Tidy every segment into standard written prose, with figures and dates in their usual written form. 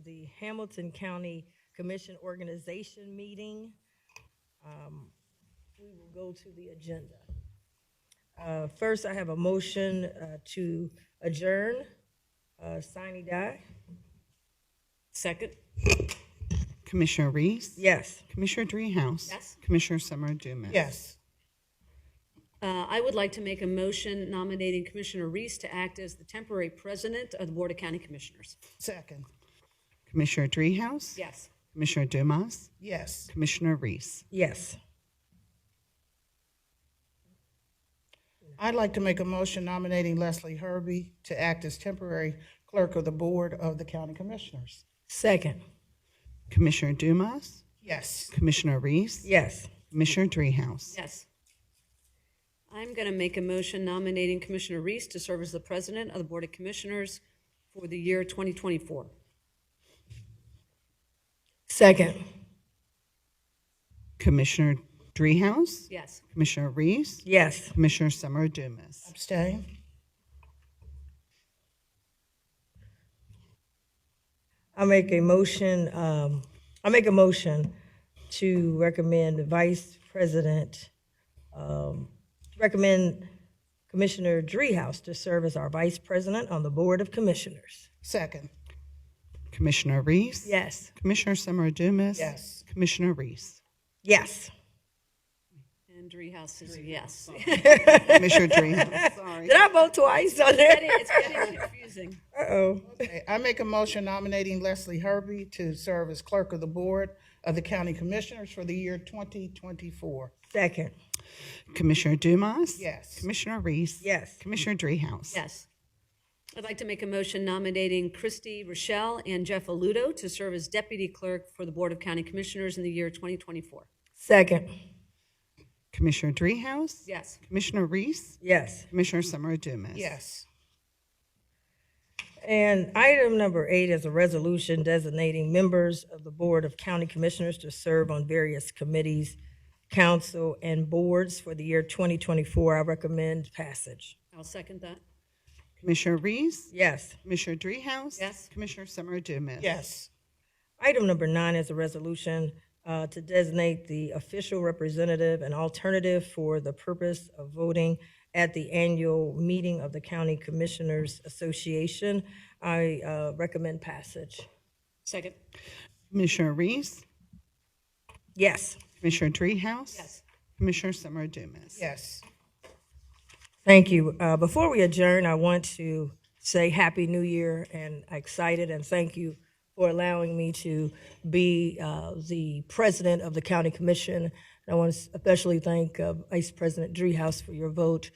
to the Hamilton County Commission Organization meeting. We will go to the agenda. First, I have a motion to adjourn. Sine die. Second. Commissioner Reece? Yes. Commissioner Dreehouse? Yes. Commissioner Summer Dumas? Yes. I would like to make a motion nominating Commissioner Reece to act as the temporary president of the Board of County Commissioners. Second. Commissioner Dreehouse? Yes. Commissioner Dumas? Yes. Commissioner Reece? Yes. I'd like to make a motion nominating Leslie Herbie to act as temporary clerk of the Board of the County Commissioners. Second. Commissioner Dumas? Yes. Commissioner Reece? Yes. Commissioner Dreehouse? Yes. I'm going to make a motion nominating Commissioner Reece to serve as the president of the Board of Commissioners for the year 2024. Second. Commissioner Dreehouse? Yes. Commissioner Reece? Yes. Commissioner Summer Dumas? Abstain. I make a motion to recommend Vice President, recommend Commissioner Dreehouse to serve as our Vice President on the Board of Commissioners. Second. Commissioner Reece? Yes. Commissioner Summer Dumas? Yes. Commissioner Reece? Yes. And Dreehouse is a yes. Commissioner Dreehouse, sorry. Did I vote twice on there? It's getting confusing. Uh-oh. Okay. I make a motion nominating Leslie Herbie to serve as clerk of the Board of the County Commissioners for the year 2024. Second. Commissioner Dumas? Yes. Commissioner Reece? Yes. Commissioner Dreehouse? Yes. I'd like to make a motion nominating Christy Rochelle and Jeff Aludo to serve as deputy clerk for the Board of County Commissioners in the year 2024. Second. Commissioner Dreehouse? Yes. Commissioner Reece? Yes. Commissioner Summer Dumas? Yes. And item number 8 is a resolution designating members of the Board of County Commissioners to serve on various committees, council, and boards for the year 2024. I recommend passage. I'll second that. Commissioner Reece? Yes. Commissioner Dreehouse? Yes. Commissioner Summer Dumas? Yes. Item number 9 is a resolution to designate the official representative and alternative for the purpose of voting at the annual meeting of the County Commissioners Association. I recommend passage. Second. Commissioner Reece? Yes. Commissioner Dreehouse? Yes. Commissioner Summer Dumas? Yes. Thank you. Before we adjourn, I want to say Happy New Year and excited and thank you for allowing me to be the president of the county commission. And I want to especially thank Vice President Dreehouse for your vote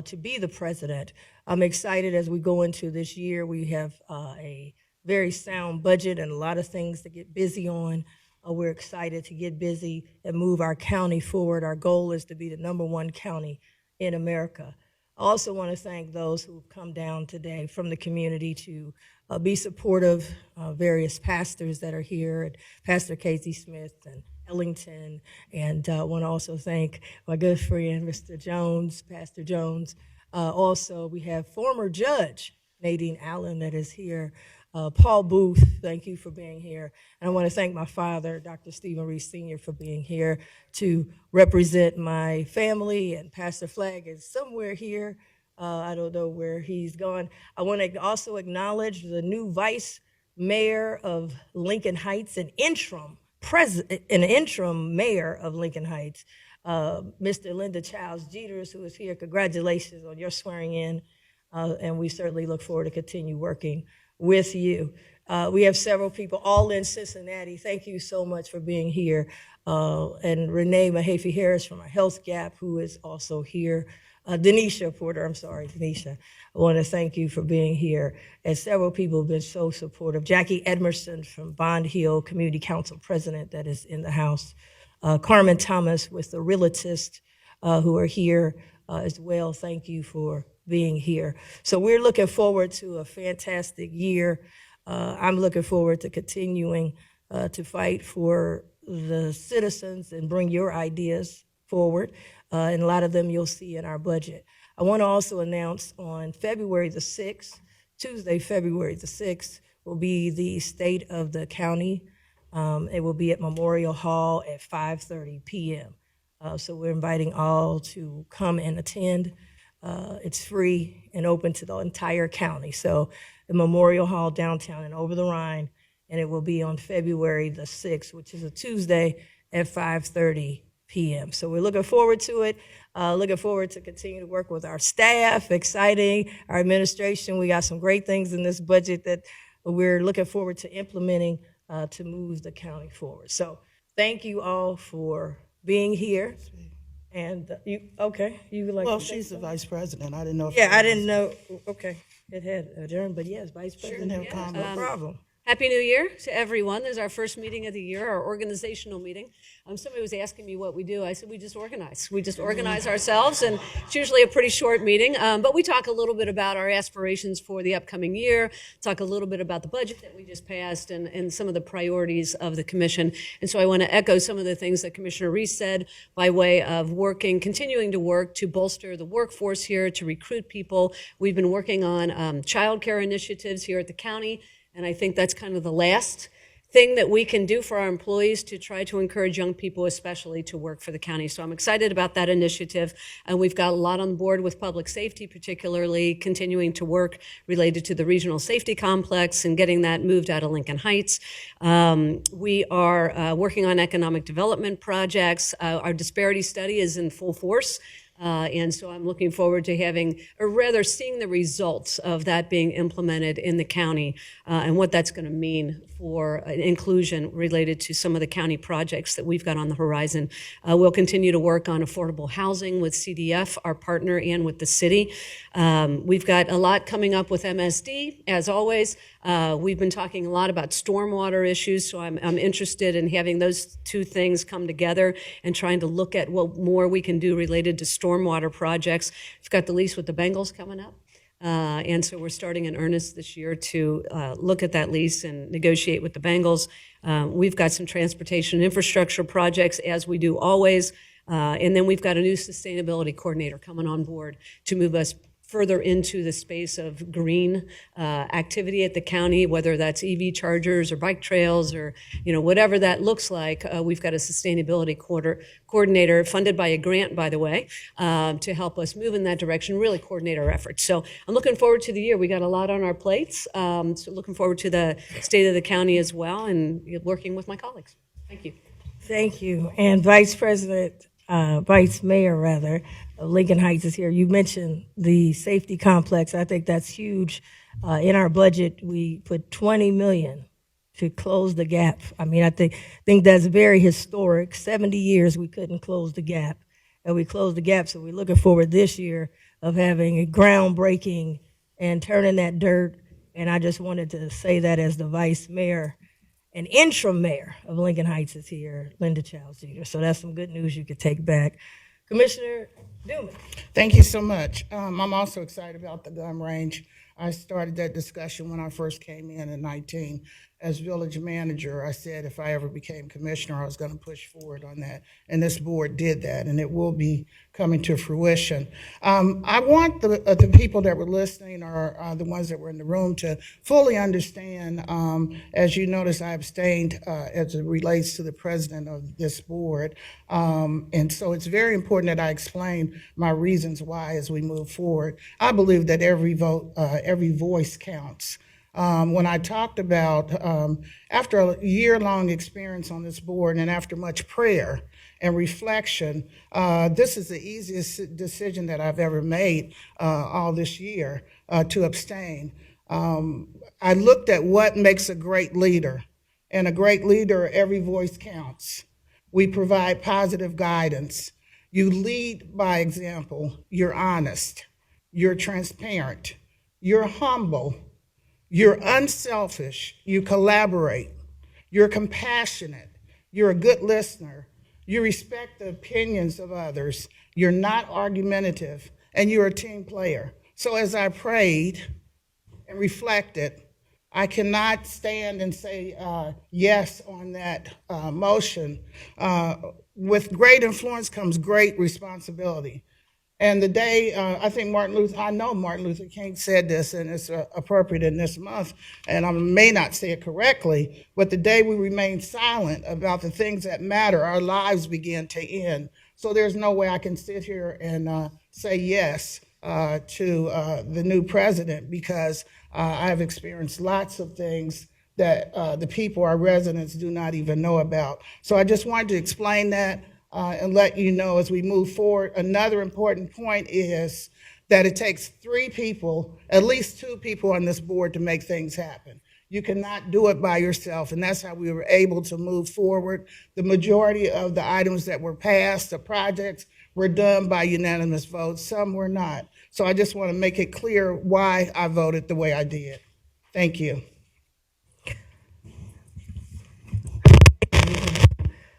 to be the president. I'm excited as we go into this year. We have a very sound budget and a lot of things to get busy on. We're excited to get busy and move our county forward. Our goal is to be the #1 county in America. I also want to thank those who have come down today from the community to be supportive, various pastors that are here, and Pastor Casey Smith and Ellington, and I want to also thank my good friend, Mr. Jones, Pastor Jones. Also, we have former Judge Nadine Allen that is here. Paul Booth, thank you for being here. And I want to thank my father, Dr. Stephen Reece Sr., for being here to represent my family, and Pastor Flagg is somewhere here. I don't know where he's gone. I want to also acknowledge the new vice mayor of Lincoln Heights, an interim mayor of Lincoln Heights, Mr. Linda Childs Jeters, who is here. Congratulations on your swearing in, and we certainly look forward to continue working with you. We have several people all in Cincinnati. Thank you so much for being here. And Renee Mahaffey Harris from our Health Gap, who is also here. Denisha Porter, Denisha. I want to thank you for being here. And several people have been so supportive. Jackie Edmerson from Bond Hill Community Council President that is in the house. Carmen Thomas with the Realtist who are here as well. Thank you for being here. So we're looking forward to a fantastic year. I'm looking forward to continuing to fight for the citizens and bring your ideas forward. And a lot of them you'll see in our budget. I want to also announce on February the 6th, Tuesday, February the 6th, will be the state of the county. It will be at Memorial Hall at 5:30 p.m. So we're inviting all to come and attend. It's free and open to the entire county. So the Memorial Hall downtown and over the Rhine, and it will be on February the 6th, which is a Tuesday at 5:30 p.m. So we're looking forward to it. Looking forward to continue to work with our staff, exciting, our administration. We got some great things in this budget that we're looking forward to implementing to move the county forward. So thank you all for being here. And you would like Well, to say she's the something? vice president. I didn't know. Yeah, I didn't know. Okay, it had adjourned, but yes, vice president. Didn't have comment. No problem. Happy New Year to everyone. This is our first meeting of the year, our organizational meeting. Somebody was asking me what we do. I said we just organize. We just organize ourselves, and it's usually a pretty short meeting. But we talk a little bit about our aspirations for the upcoming year, talk a little bit about the budget that we just passed, and some of the priorities of the commission. And so I want to echo some of the things that Commissioner Reece said by way of continuing to work to bolster the workforce here, to recruit people. We've been working on child care initiatives here at the county. And I think that's kind of the last thing that we can do for our employees to try to encourage young people, especially, to work for the county. So I'm excited about that initiative. And we've got a lot on board with public safety, particularly continuing to work related to the regional safety complex and getting that moved out of Lincoln Heights. We are working on economic development projects. Our disparity study is in full force. And so I'm looking forward to seeing the results of that being implemented in the county and what that's going to mean for inclusion related to some of the county projects that we've got on the horizon. We'll continue to work on affordable housing with CDF, our partner, and with the city. We've got a lot coming up with MSD, as always. We've been talking a lot about stormwater issues, so I'm interested in having those two things come together and trying to look at what more we can do related to stormwater projects. We've got the lease with the Bengals coming up. And so we're starting in earnest this year to look at that lease and negotiate with the Bengals. We've got some transportation infrastructure projects, as we do always. And then we've got a new sustainability coordinator coming on board to move us further into the space of green activity at the county, whether that's EV chargers or bike trails or whatever that looks like. We've got a sustainability coordinator funded by a grant, by the way, to help us move in that direction, really coordinate our efforts. So I'm looking forward to the year. We got a lot on our plates. So looking forward to the state of the county as well and working with my colleagues. Thank you. Thank you. And Vice Mayor of Lincoln Heights is here. You mentioned the safety complex. I think that's huge. In our budget, we put $20 million to close the gap. I mean, I think that's very historic. 70 years we couldn't close the gap, and we closed the gap. So we're looking forward this year of having a groundbreaking and turning that dirt. And I just wanted to say that as the Vice Mayor and interim mayor of Lincoln Heights is here, Linda Childs Jr. So that's some good news you could take back. Commissioner Dumas. Thank you so much. I'm also excited about the gun range. I started that discussion when I first came in 19. As village manager, I said if I ever became commissioner, I was going to push forward on that. And this board did that, and it will be coming to fruition. I want the people that were listening or the ones that were in the room to fully understand, as you notice, I abstained as it relates to the president of this board. And so it's very important that I explain my reasons why as we move forward. I believe that every vote, every voice counts. When I talked about, after a year-long experience on this board and after much prayer and reflection, this is the easiest decision that I've ever made all this year, to abstain. I looked at what makes a great leader, and a great leader, every voice counts. We provide positive guidance. You lead by example. You're honest. You're transparent. You're humble. You're unselfish, you collaborate, you're compassionate, you're a good listener, you respect the opinions of others, you're not argumentative, and you're a team player. So as I prayed and reflected, I cannot stand and say yes on that motion. With great influence comes great responsibility. And the day, I think I know Martin Luther King said this, and it's appropriate in this month, and I may not say it correctly, but the day we remain silent about the things that matter, our lives begin to end. So there's no way I can sit here and say yes to the new president, because I've experienced lots of things that the people, our residents, do not even know about. So I just wanted to explain that and let you know as we move forward. Another important point is that it takes 3 people, at least 2 people on this board to make things happen. You cannot do it by yourself, and that's how we were able to move forward. The majority of the items that were passed, the projects, were done by unanimous votes. Some were not. So I just want to make it clear why I voted the way I did. Thank you.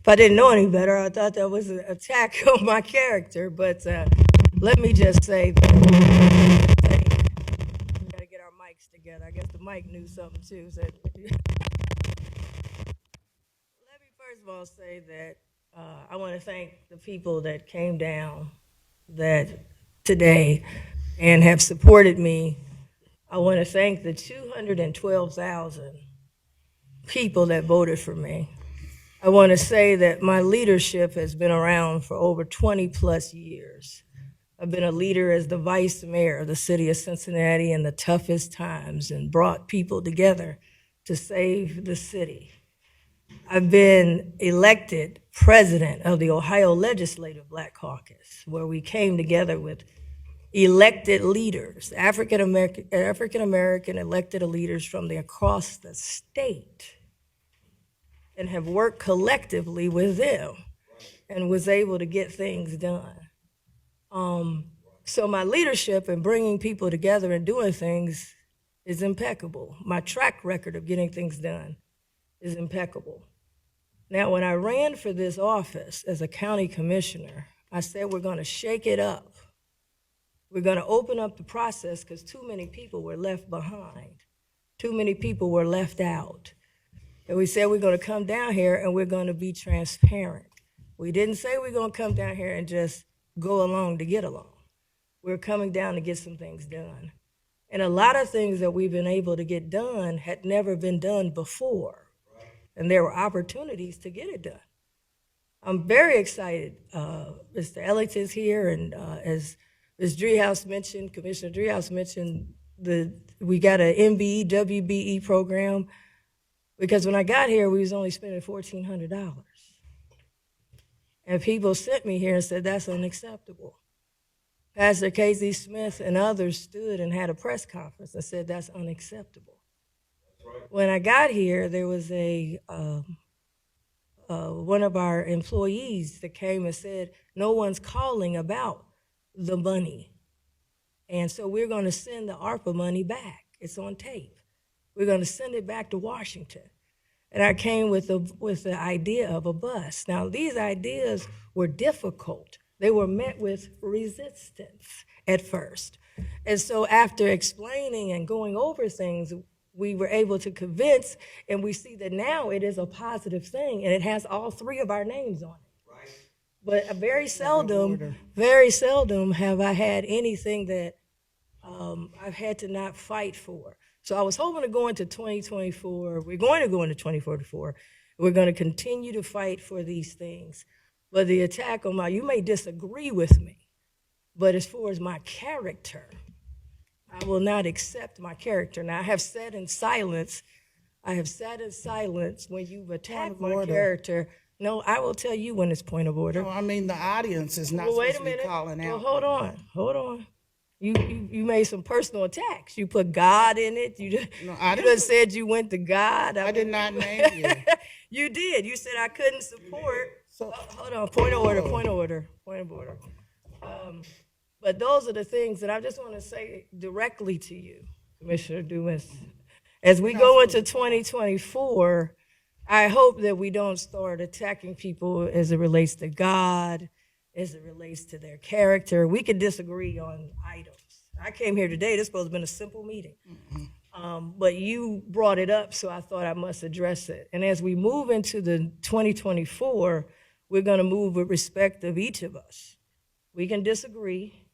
If I didn't know any better, I thought that was an attack on my character, but let me just say that we got to get our mics together. I guess the mic knew something too. So let me first of all say that I want to thank the people that came down today and have supported me. I want to thank the 212,000 people that voted for me. I want to say that my leadership has been around for over 20 plus years. I've been a leader as the vice mayor of the city of Cincinnati in the toughest times and brought people together to save the city. I've been elected president of the Ohio Legislative Black Caucus, where we came together with elected leaders, African American elected leaders from across the state, and have worked collectively with them and was able to get things done. So my leadership in bringing people together and doing things is impeccable. My track record of getting things done is impeccable. Now, when I ran for this office as a county commissioner, I said we're gonna shake it up. We're gonna open up the process because too many people were left behind. Too many people were left out. And we said we're going to come down here and we're going to be transparent. We didn't say we're going to come down here and just go along to get along. We're coming down to get some things done. And a lot of things that we've been able to get done had never been done before. And there were opportunities to get it done. I'm very excited. Mr. Ellington's here, and as Ms. Driehaus mentioned, Commissioner Driehaus mentioned, we got an MBE, WBE program. Because when I got here, we was only spending $1,400. And people sent me here and said, that's unacceptable. Pastor Casey Smith and others stood and had a press conference and said, that's unacceptable. That's right. When I got here, there was one of our employees that came and said, no one's calling about the money. And so we're going to send the ARPA money back. It's on tape. We're going to send it back to Washington. And I came with the idea of a bus. Now, these ideas were difficult. They were met with resistance at first. And so after explaining and going over things, we were able to convince, and we see that now it is a positive thing, and it has all 3 of our names on it. Right. But very seldom have I had anything that I've had to not fight for. So I was hoping to go into 2024. We're going to go into 2044. We're going to continue to fight for these things. But the attack on you may disagree with me, but as far as my character, I will not accept my character. Now, I have sat in silence when you've attacked my character. No, I will tell you when it's point of order. No, I mean, the audience is not supposed to be calling out. Well, hold on. You made some personal attacks. You put God in it. You just said you went to God. I did not name you. You did. You said I couldn't support. So hold on. Point of order. But those are the things that I just want to say directly to you, Commissioner Dumas. As we go into 2024, I hope that we don't start attacking people as it relates to God, as it relates to their character. We could disagree on items. I came here today, this supposed to have been a simple meeting. But you brought it up, so I thought I must address it. And as we move into the 2024, we're gonna move with respect of each of us. We can disagree,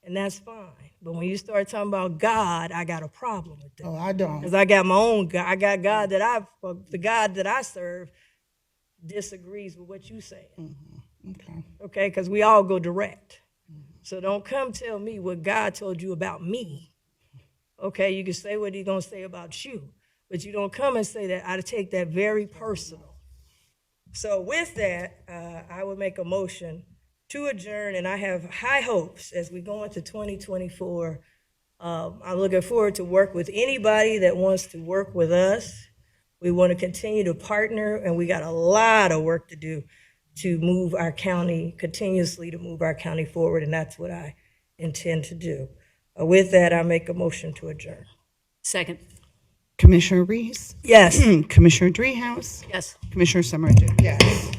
and that's fine. But when you start talking about God, I got a problem with that. Oh, I don't. Because I got my own God. I got God the God that I serve disagrees with what you say. Okay. Okay, because we all go direct. So don't come tell me what God told you about me. Okay, you can say what he's going to say about you, but you don't come and say that. I take that very personal. So with that, I would make a motion to adjourn, and I have high hopes as we go into 2024. I'm looking forward to work with anybody that wants to work with us. We want to continue to partner, and we got a lot of work to do to move our county, continuously to move our county forward, and that's what I intend to do. With that, I make a motion to adjourn. Second. Commissioner Reece, Yes. Commissioner Dreehouse, Yes. Commissioner Summer Dumas. Yes.